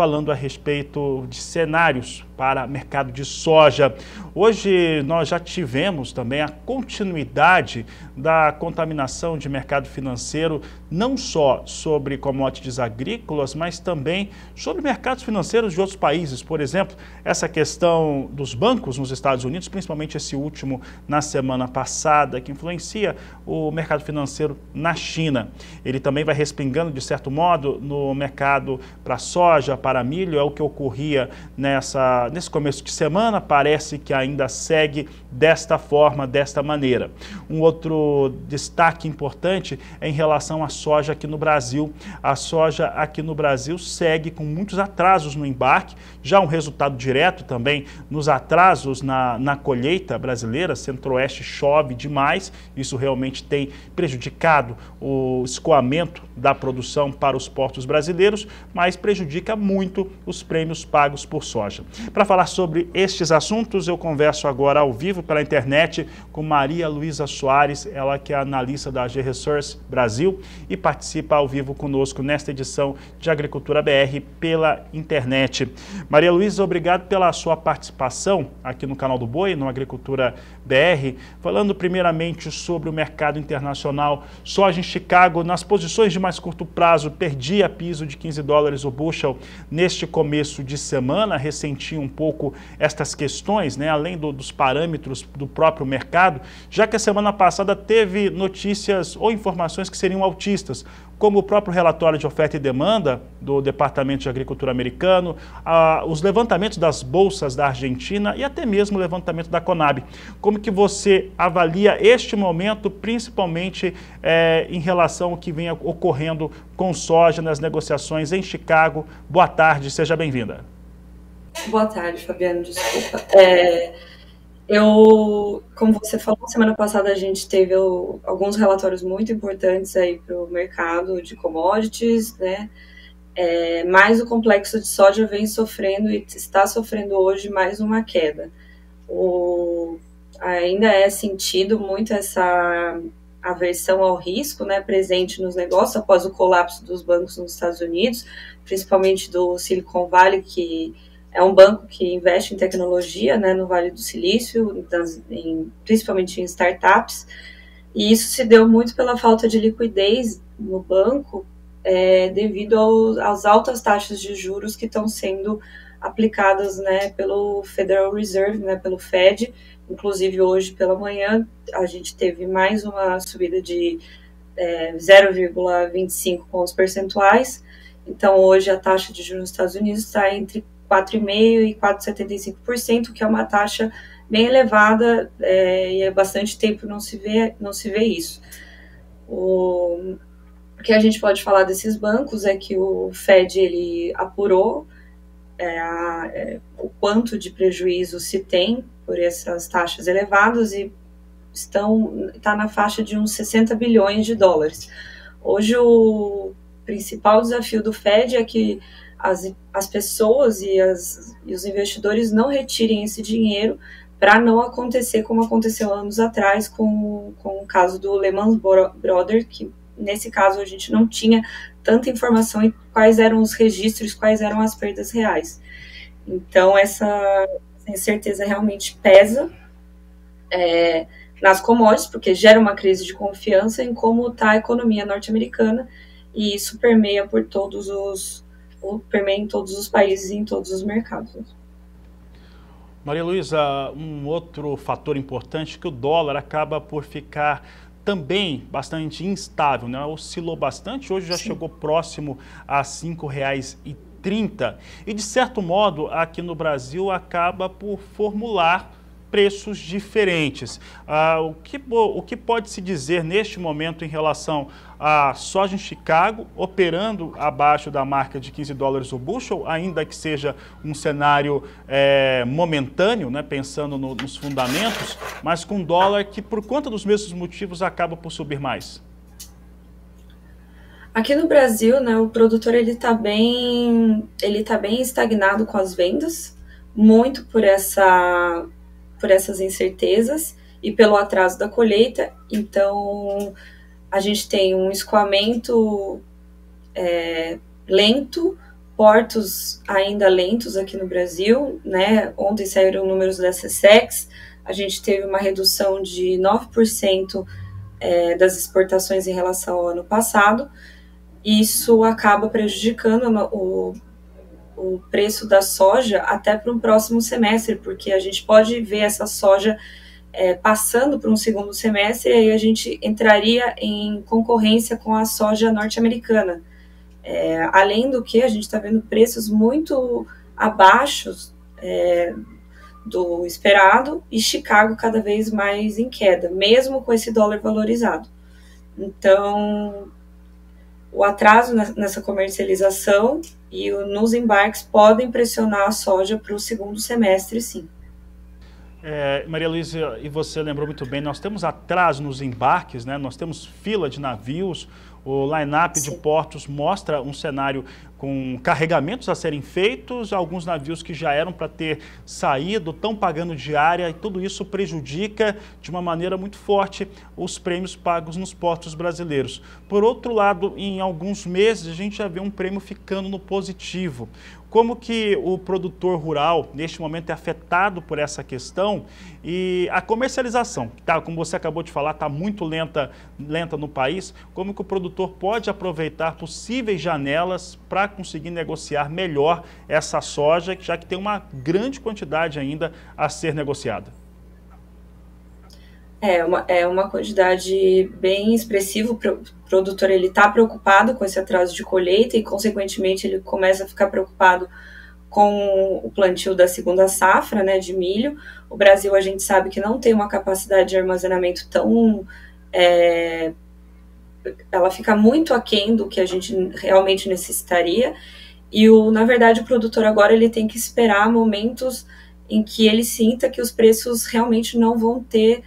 falando a respeito de cenários para mercado de soja. Hoje nós já tivemos também a continuidade da contaminação de mercado financeiro, não só sobre commodities agrícolas, mas também sobre mercados financeiros de outros países. Por exemplo, essa questão dos bancos nos Estados Unidos, principalmente esse último na semana passada, que influencia o mercado financeiro na China. Ele também vai respingando, de certo modo, no mercado para soja, para milho. É o que ocorria nesse começo de semana, parece que ainda segue desta forma, desta maneira. Um outro destaque importante é em relação à soja aqui no Brasil. A soja aqui no Brasil segue com muitos atrasos no embarque, já um resultado direto também nos atrasos na colheita brasileira. Centro-Oeste chove demais, isso realmente tem prejudicado o escoamento da produção para os portos brasileiros, mas prejudica muito os prêmios pagos por soja. Para falar sobre estes assuntos, eu converso agora ao vivo pela internet com Maria Luísa Soares, ela que é analista da AG Resource Brasil e participa ao vivo conosco nesta edição de Agricultura BR pela internet. Maria Luísa, obrigado pela sua participação aqui no canal do Boi, no Agricultura BR, falando primeiramente sobre o mercado internacional. Soja em Chicago, nas posições de mais curto prazo, perdia piso de $15 o bushel neste começo de semana, ressentia um pouco estas questões, né, além dos parâmetros do próprio mercado, já que a semana passada teve notícias ou informações que seriam altistas, como o próprio relatório de oferta e demanda do Departamento de Agricultura americano, os levantamentos das bolsas da Argentina e até mesmo o levantamento da Conab. Como que você avalia este momento, principalmente em relação ao que vem ocorrendo com soja nas negociações em Chicago? Boa tarde, seja bem-vinda. Boa tarde, Fabiano, desculpa. Como você falou, semana passada a gente teve alguns relatórios muito importantes aí para o mercado de commodities, né? Mas o complexo de soja vem sofrendo e está sofrendo hoje mais uma queda. Ainda é sentido muito essa aversão ao risco, né, presente nos negócios após o colapso dos bancos nos Estados Unidos, principalmente do Silicon Valley, que é um banco que investe em tecnologia, né, no Vale do Silício, principalmente em startups, e isso se deu muito pela falta de liquidez no banco, devido às altas taxas de juros que estão sendo aplicadas, né, pelo Federal Reserve, né, pelo Fed. Inclusive hoje pela manhã a gente teve mais uma subida de 0,25 pontos percentuais. Então hoje a taxa de juros nos Estados Unidos está entre 4,5% e 4,75%, que é uma taxa bem elevada, e há bastante tempo não se vê isso. O que a gente pode falar desses bancos é que o Fed ele apurou o quanto de prejuízo se tem por essas taxas elevadas e está na faixa de uns 60 bilhões de dólares. Hoje o principal desafio do Fed é que as pessoas e os investidores não retirem esse dinheiro para não acontecer como aconteceu anos atrás com o caso do Lehman Brothers, que nesse caso a gente não tinha tanta informação em quais eram os registros, quais eram as perdas reais. Então essa incerteza realmente pesa nas commodities, porque gera uma crise de confiança em como está a economia norte-americana, e isso permeia em todos os países e em todos os mercados. Maria Luísa, um outro fator importante é que o dólar acaba por ficar também bastante instável, né? Oscilou bastante, hoje já chegou próximo a R$ 5,30 e, de certo modo, aqui no Brasil acaba por formular preços diferentes. O que pode se dizer neste momento em relação à soja em Chicago, operando abaixo da marca de $15 o bushel, ainda que seja um cenário momentâneo, né, pensando nos fundamentos, mas com dólar que, por conta dos mesmos motivos, acaba por subir mais? Aqui no Brasil, né, o produtor ele tá bem estagnado com as vendas, muito por essas incertezas e pelo atraso da colheita. Então a gente tem um escoamento lento, portos ainda lentos aqui no Brasil, né? Ontem saíram números da SESEX, a gente teve uma redução de 9% das exportações em relação ao ano passado. Isso acaba prejudicando o preço da soja até para um próximo semestre, porque a gente pode ver essa soja passando para um segundo semestre, e aí a gente entraria em concorrência com a soja norte-americana. Além do que, a gente está vendo preços muito abaixo do esperado, e Chicago cada vez mais em queda, mesmo com esse dólar valorizado. Então, o atraso nessa comercialização e nos embarques podem pressionar a soja para o segundo semestre, sim. Maria Luísa, e você lembrou muito bem, nós temos atraso nos embarques, né? Nós temos fila de navios, o line-up de portos mostra um cenário com carregamentos a serem feitos, alguns navios que já eram para ter saído, estão pagando diária, e tudo isso prejudica de uma maneira muito forte os prêmios pagos nos portos brasileiros. Por outro lado, em alguns meses a gente já vê um prêmio ficando no positivo. Como que o produtor rural, neste momento, é afetado por essa questão? E a comercialização, tá, como você acabou de falar, está muito lenta no país. Como que o produtor pode aproveitar possíveis janelas para conseguir negociar melhor essa soja, já que tem uma grande quantidade ainda a ser negociada? É uma quantidade bem expressiva. O produtor está preocupado com esse atraso de colheita e, consequentemente, ele começa a ficar preocupado com o plantio da segunda safra, né, de milho. O Brasil, a gente sabe que não tem uma capacidade de armazenamento tão... ela fica muito aquém do que a gente realmente necessitaria. E, na verdade, o produtor agora ele tem que esperar momentos em que ele sinta que os preços realmente não vão ter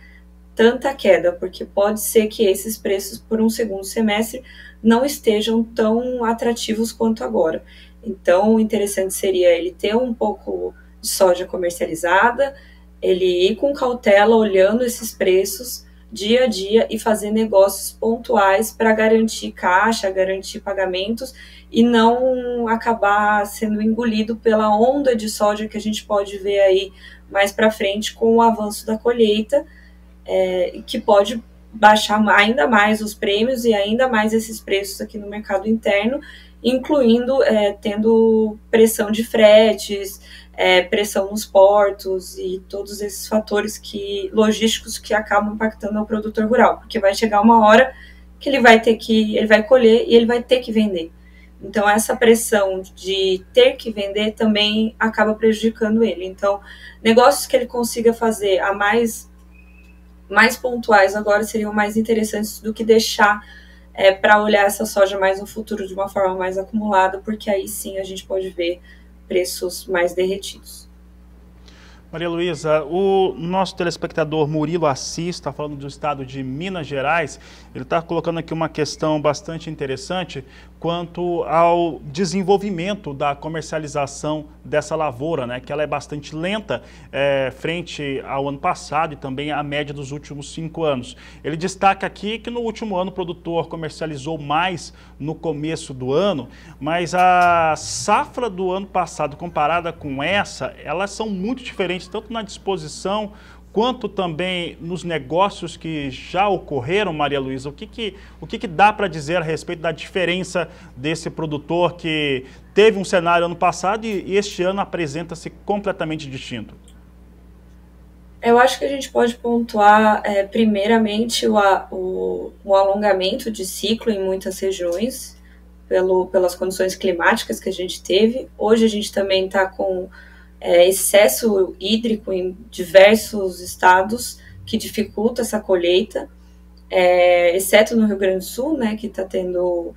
tanta queda, porque pode ser que esses preços por um segundo semestre não estejam tão atrativos quanto agora. Então, o interessante seria ele ter um pouco de soja comercializada, ele ir com cautela, olhando esses preços dia a dia e fazer negócios pontuais para garantir caixa, garantir pagamentos e não acabar sendo engolido pela onda de soja que a gente pode ver aí mais para frente com o avanço da colheita, que pode baixar ainda mais os prêmios e ainda mais esses preços aqui no mercado interno, incluindo tendo pressão de fretes, pressão nos portos e todos esses fatores logísticos que acabam impactando o produtor rural, porque vai chegar uma hora que ele vai colher e ele vai ter que vender. Então, essa pressão de ter que vender também acaba prejudicando ele. Então, negócios que ele consiga fazer a mais pontuais agora seriam mais interessantes do que deixar para olhar essa soja mais no futuro de uma forma mais acumulada, porque aí sim a gente pode ver preços mais derretidos. Maria Luísa, o nosso telespectador Murilo Assis está falando do estado de Minas Gerais. Ele está colocando aqui uma questão bastante interessante quanto ao desenvolvimento da comercialização dessa lavoura, né? Que ela é bastante lenta frente ao ano passado e também à média dos últimos 5 anos. Ele destaca aqui que no último ano o produtor comercializou mais no começo do ano, mas a safra do ano passado comparada com essa, elas são muito diferentes, tanto na disposição quanto também nos negócios que já ocorreram. Maria Luísa, o que dá para dizer a respeito da diferença desse produtor que teve um cenário ano passado e este ano apresenta-se completamente distinto? Eu acho que a gente pode pontuar, primeiramente, o alongamento de ciclo em muitas regiões, pelas condições climáticas que a gente teve. Hoje a gente também está com excesso hídrico em diversos estados que dificulta essa colheita, exceto no Rio Grande do Sul, né, que está tendo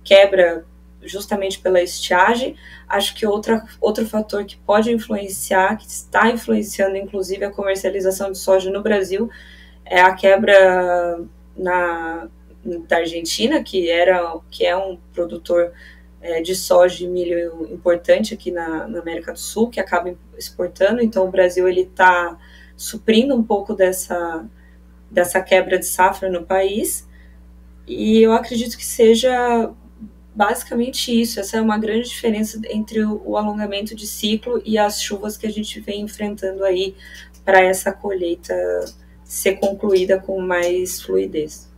quebra justamente pela estiagem. Acho que outro fator que pode influenciar, que está influenciando inclusive a comercialização de soja no Brasil, é a quebra da Argentina, que é um produtor de soja e milho importante aqui na América do Sul, que acaba exportando. Então o Brasil está suprindo um pouco dessa quebra de safra no país, e eu acredito que seja basicamente isso. Essa é uma grande diferença entre o alongamento de ciclo e as chuvas que a gente vem enfrentando aí para essa colheita ser concluída com mais fluidez.